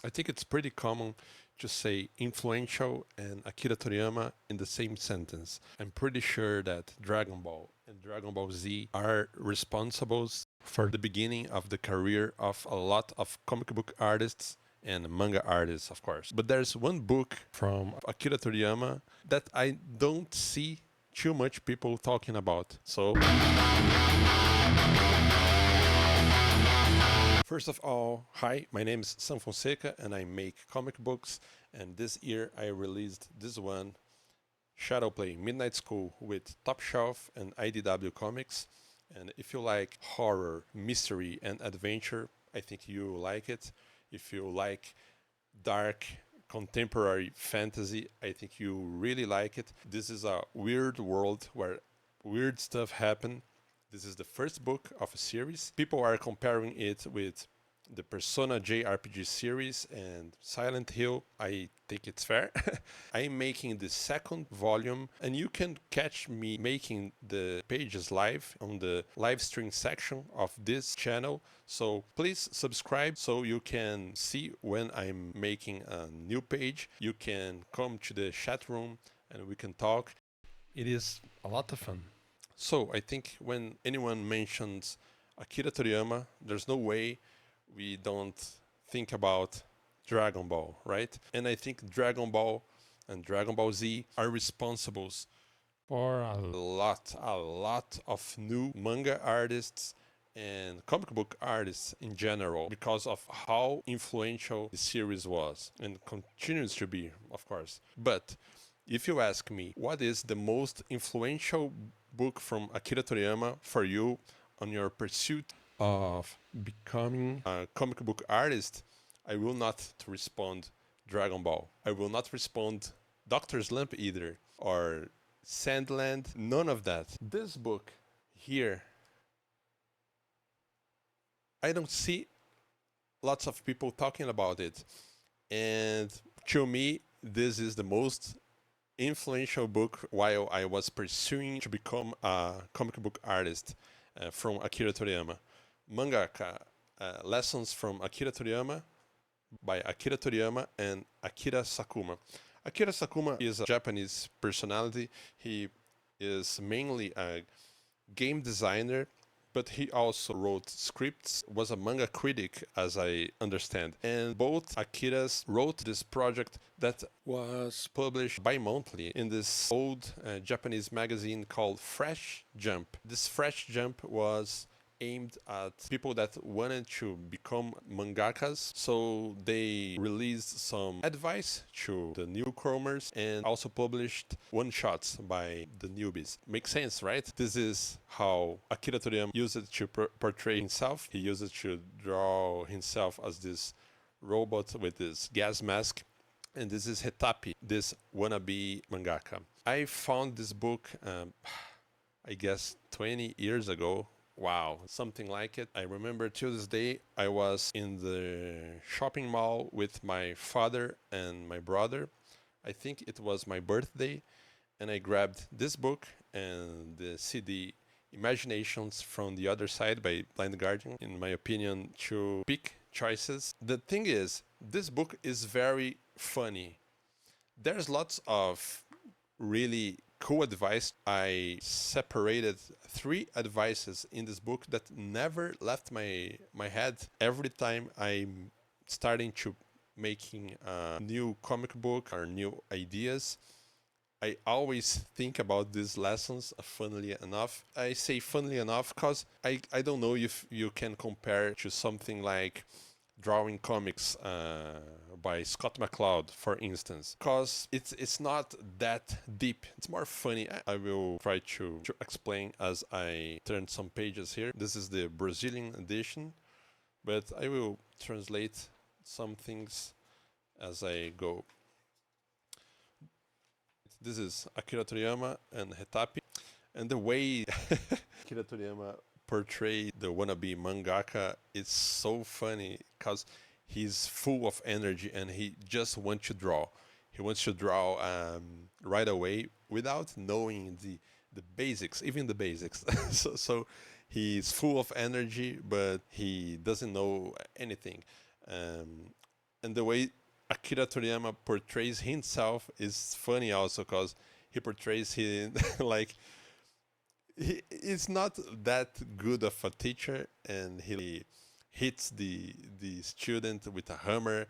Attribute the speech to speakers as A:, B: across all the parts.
A: I think it's pretty common to say influential and Akira Toriyama in the same sentence. I'm pretty sure that Dragon Ball and Dragon Ball Z are responsible for the beginning of the career of a lot of comic book artists and manga artists, of course. But there's one book from Akira Toriyama that I don't see too much people talking about. So first of all, hi, my name is Fonseca and I make comic books. And this year I released this one, Shadowplay Midnight School with Top Shelf and IDW Comics. And if you like horror, mystery, and adventure, I think you will like it. If you like dark contemporary fantasy, I think you really like it. This is a weird world where weird stuff happen. This is the first book of a series. People are comparing it with the Persona JRPG series and Silent Hill. I think it's fair. I'm making the second volume, and you can catch me making the pages live on the live stream section of this channel. So please subscribe so you can see when I'm making a new page. You can come to the chat room and we can talk. It is a lot of fun. So I think when anyone mentions Akira Toriyama, there's no way we don't think about Dragon Ball, right? And I think Dragon Ball and Dragon Ball Z are responsible for a lot of new manga artists and comic book artists in general because of how influential the series was and continues to be, of course. But if you ask me, what is the most influential book from Akira Toriyama for you on your pursuit of becoming a comic book artist, I will not respond Dragon Ball. I will not respond Dr. Slump either, or Sandland, none of that. This book here, I don't see lots of people talking about it. And to me, this is the most influential book while I was pursuing to become a comic book artist from Akira Toriyama. Mangaka, Lessons from Akira Toriyama by Akira Toriyama and Akira Sakuma. Akira Sakuma is a Japanese personality. He is mainly a game designer, but he also wrote scripts, was a manga critic, as I understand. And both Akiras wrote this project that was published bi-monthly in this old Japanese magazine called Fresh Jump. This Fresh Jump was aimed at people that wanted to become mangakas. So they released some advice to the newcomers and also published one-shots by the newbies. Makes sense, right? This is how Akira Toriyama used it to portray himself. He used it to draw himself as this robot with this gas mask. And this is Hetapi, this wannabe mangaka. I found this book, I guess, 20 years ago. Wow, something like it. I remember to this day, I was in the shopping mall with my father and my brother. I think it was my birthday, and I grabbed this book and the CD Imaginations from the Other Side by Blind Guardian. In my opinion, to pick choices. The thing is, this book is very funny. There's lots of really cool advice. I separated 3 advices in this book that never left my head. Every time I'm starting to making a new comic book or new ideas, I always think about these lessons, funnily enough. I say funnily enough because I don't know if you can compare to something like drawing comics by Scott McCloud, for instance, because it's not that deep. It's more funny. I will try to explain as I turn some pages here. This is the Brazilian edition, but I will translate some things as I go. This is Akira Toriyama and Hetapi, and the way Akira Toriyama portray the wannabe mangaka is so funny because he's full of energy and he just wants to draw. He wants to draw right away without knowing the basics, even the basics. So he's full of energy, but he doesn't know anything. Um, And the way Akira Toriyama portrays himself is funny also, because he portrays him like he's not that good of a teacher, and he hits the student with a hammer.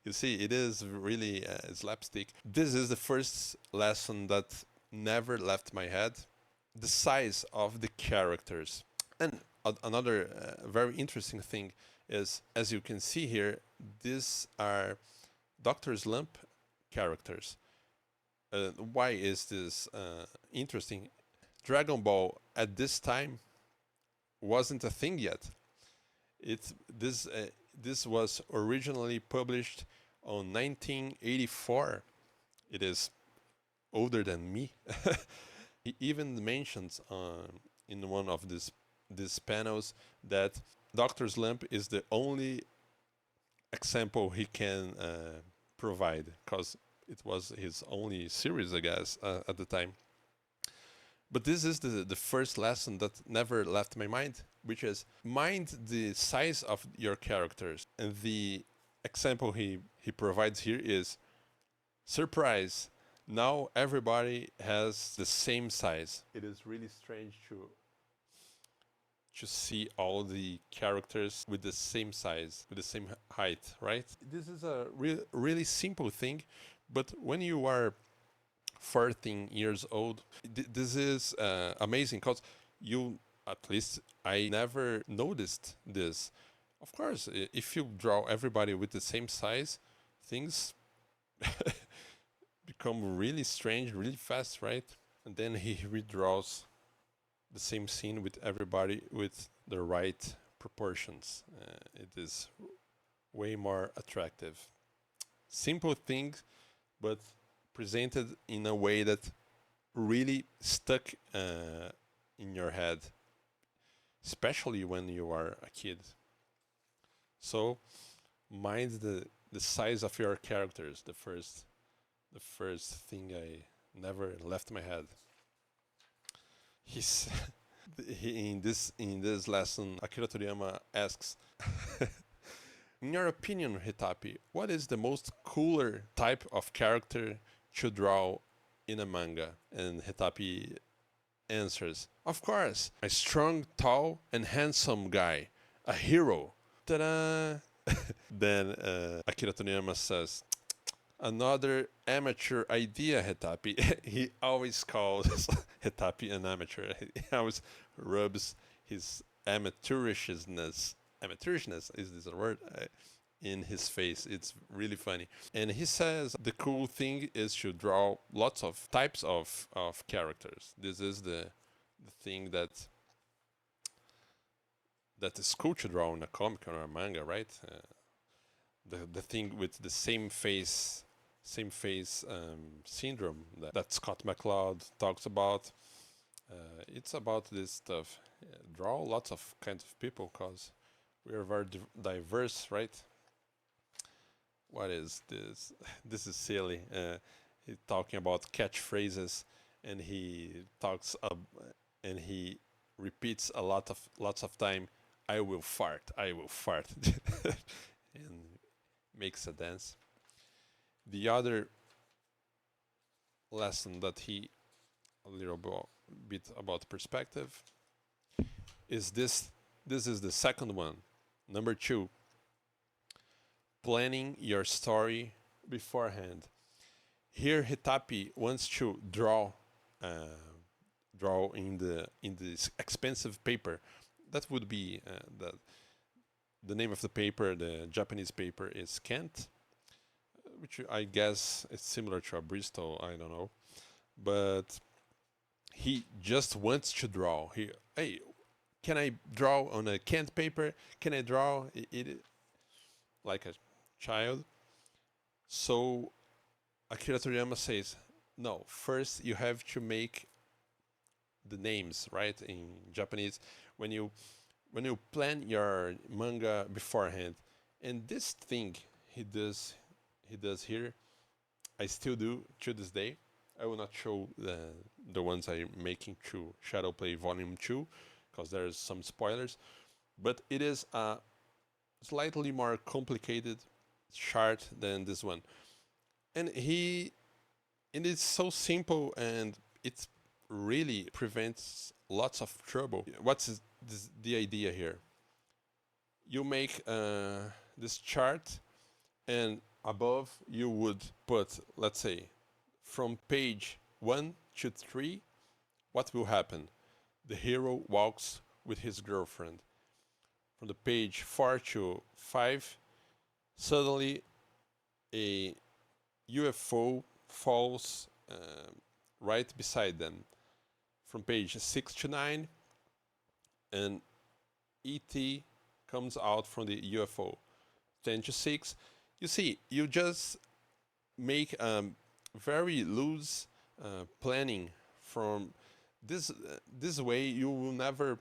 A: You see, it is really slapstick. This is the first lesson that never left my head. The size of the characters. And another very interesting thing is, as you can see here, these are Dr. Slump characters. Why is this interesting? Dragon Ball at this time wasn't a thing yet. This was originally published on 1984. It is older than me. He even mentions in one of these panels that Dr. Slump is the only example he can provide, because it was his only series, I guess, at the time. But this is the first lesson that never left my mind, which is mind the size of your characters. And the example he provides here is, surprise, now everybody has the same size. It is really strange to see all the characters with the same size, with the same height, right? This is a really simple thing, but when you are 14 years old, this is amazing, because at least I never noticed this. Of course, if you draw everybody with the same size, things become really strange really fast, right? And then he redraws the same scene with everybody with the right proportions. It is way more attractive. Simple things, but presented in a way that really stuck in your head, especially when you are a kid. So mind the size of your characters. The first thing I never left my head. He's in this lesson, Akira Toriyama asks, in your opinion, Hitapi, what is the most cooler type of character to draw in a manga? And Hitapi answers, of course, a strong, tall, and handsome guy, a hero. Ta-da! Then Akira Toriyama says, another amateur idea, Hitapi. He always calls Hitapi an amateur. He always rubs his amateurishness. Amateurishness, is this a word? In his face. It's really funny. And he says the cool thing is to draw lots of types of characters. This is the thing that is cool to draw in a comic or a manga, right? The thing with the same face syndrome that Scott McCloud talks about. It's about this stuff. Draw lots of kinds of people, because we are very diverse, right? What is this? This is silly. He's talking about catchphrases, and he and he repeats lots of time. I will fart. I will fart, and makes a dance. The other lesson that he a little bit about perspective is this. This is the second one. Number 2. Planning your story beforehand. Here Hitapi wants to draw in this expensive paper. That would be the name of the paper. The Japanese paper is Kent, which I guess is similar to a Bristol. I don't know, but he just wants to draw. Hey, can I draw on a Kent paper? Can I draw it like a child? So Akira Toriyama says, no, first you have to make the names, right? In Japanese, when you plan your manga beforehand. And this thing he does here, I still do to this day. I will not show the ones I'm making to Shadowplay Volume 2, because there's some spoilers. But it is slightly more complicated chart than this one. And it is so simple, and it really prevents lots of trouble. What's the idea here? You make this chart, and above you would put, let's say, from page 1 to 3, what will happen? The hero walks with his girlfriend. From the page 4 to 5, suddenly a UFO falls right beside them. From page 6 to 9, an ET comes out from the UFO. 10 to 6, you see, you just make very loose planning from this way. You will never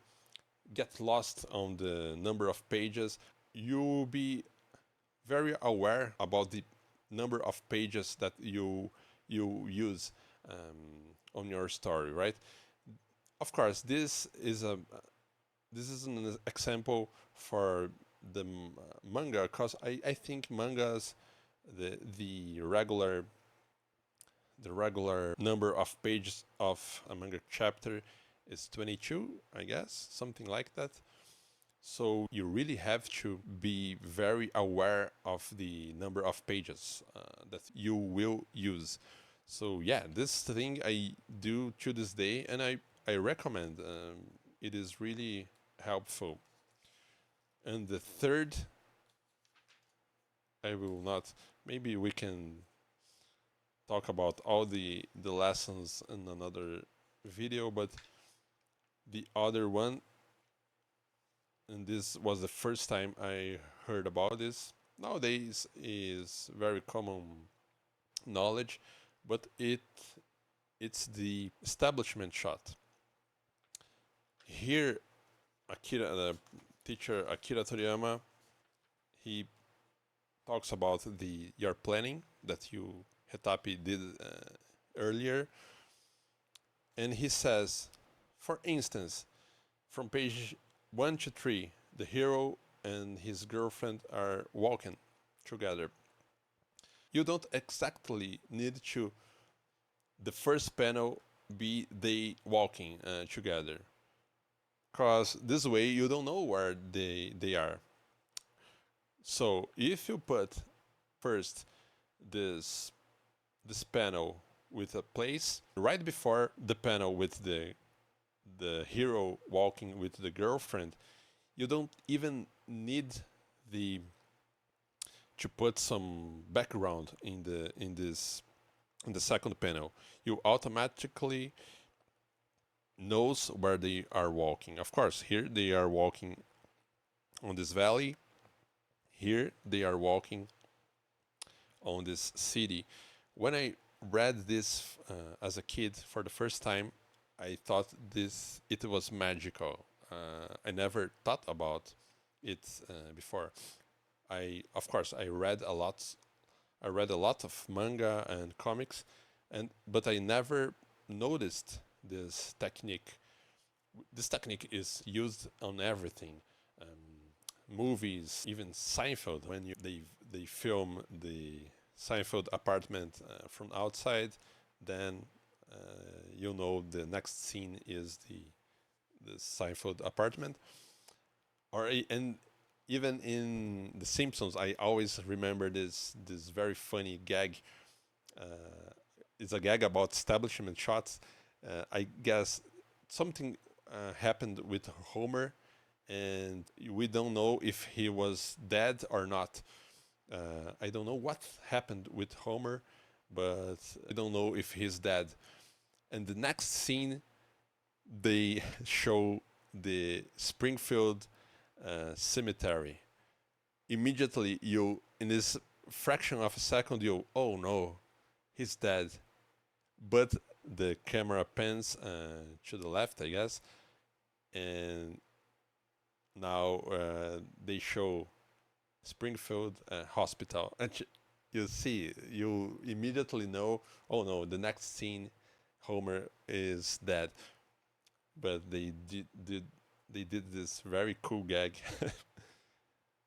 A: get lost on the number of pages. You will be very aware about the number of pages that you use on your story, right? Of course, this is an example for the manga, because I think mangas, the regular number of pages of a manga chapter is 22, I guess, something like that. So you really have to be very aware of the number of pages that you will use. So yeah, this thing I do to this day, and I recommend. It is really helpful. And the third, I will not. Maybe we can talk about all the lessons in another video, but the other one, and this was the first time I heard about this. Nowadays is very common knowledge, but it's the establishment shot. Here, the teacher Akira Toriyama, he talks about the your planning that you Hetapi did earlier, and he says, for instance, from page 1 to 3, the hero and his girlfriend are walking together. You don't exactly need to the first panel be they walking together, because this way you don't know where they are. So if you put first this panel with a place right before the panel with the hero walking with the girlfriend, you don't even need the to put some background in the second panel. You automatically knows where they are walking. Of course, here they are walking on this valley. Here they are walking on this city. When I read this as a kid for the first time, I thought it was magical. I never thought about it before. Of course I read a lot. I read a lot of manga and comics, but I never noticed this technique. This technique is used on everything. Movies, even Seinfeld, when they film the Seinfeld apartment from outside, then you know the next scene is the Seinfeld apartment. And even in The Simpsons, I always remember this very funny gag. It's a gag about establishment shots. I guess something happened with Homer, and we don't know if he was dead or not. I don't know what happened with Homer, but I don't know if he's dead. And the next scene, they show the Springfield cemetery. Immediately, in this fraction of a second, oh no, he's dead. But the camera pans to the left, I guess, and now they show Springfield Hospital. And you see, you immediately know, oh no, the next scene, Homer is dead. But they did this very cool gag.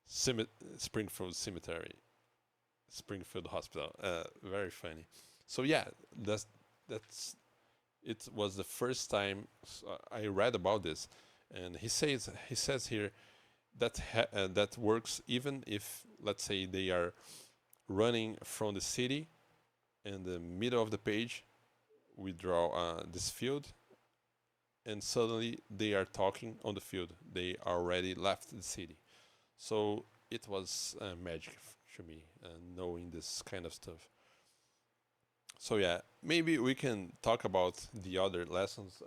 A: Springfield Cemetery. Springfield Hospital. Very funny. So yeah, that's it was the first time I read about this, and he says here that that works even if, let's say, they are running from the city. In the middle of the page, we draw this field, and suddenly they are talking on the field. They already left the city. So it was magic to me, knowing this kind of stuff. So yeah, maybe we can talk about the other lessons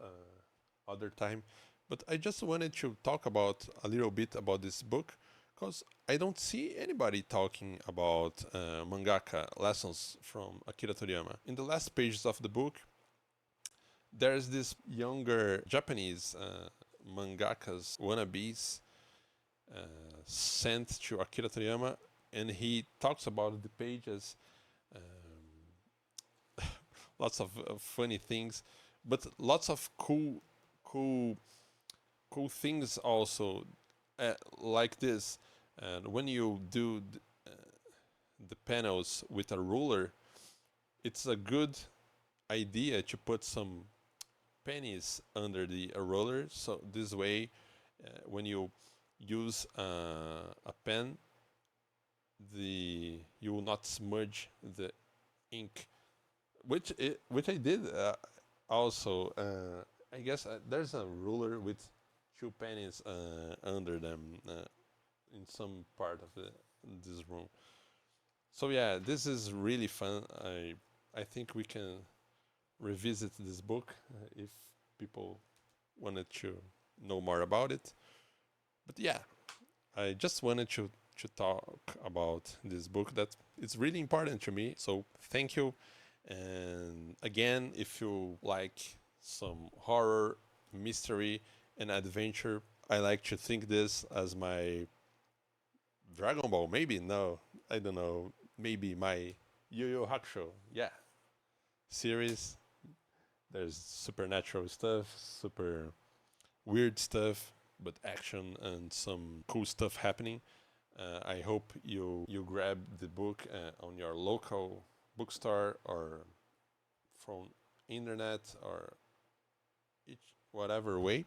A: other time. But I just wanted to talk about a little bit about this book because I don't see anybody talking about mangaka lessons from Akira Toriyama. In the last pages of the book, there's this younger Japanese mangakas wannabes uh, sent to Akira Toriyama, and he talks about the pages, lots of funny things, but lots of cool, cool things also, like this. And when you do the panels with a ruler, it's a good idea to put some pennies under the roller. So this way, when you use a pen, you will not smudge the ink, which I did also. I guess there's a ruler with two pennies under them in some part of this room. So yeah, this is really fun. I think we can revisit this book if people wanted to know more about it. But yeah, I just wanted to talk about this book that it's really important to me. So thank you. And again, if you like some horror, mystery, and adventure, I like to think this as my Dragon Ball. Maybe no, I don't know. Maybe my Yu Yu Hakusho. Yeah, series. There's supernatural stuff, super weird stuff, but action and some cool stuff happening. I hope you grab the book on your local bookstore or from internet or each whatever way.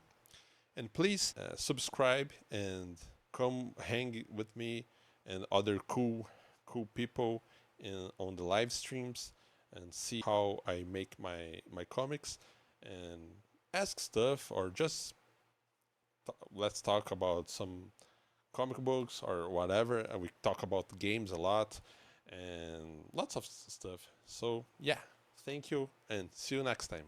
A: And please subscribe and come hang with me and other cool people on the live streams and see how I make my comics and ask stuff or just let's talk about some comic books or whatever. And we talk about games a lot and lots of stuff. So yeah, thank you and see you next time.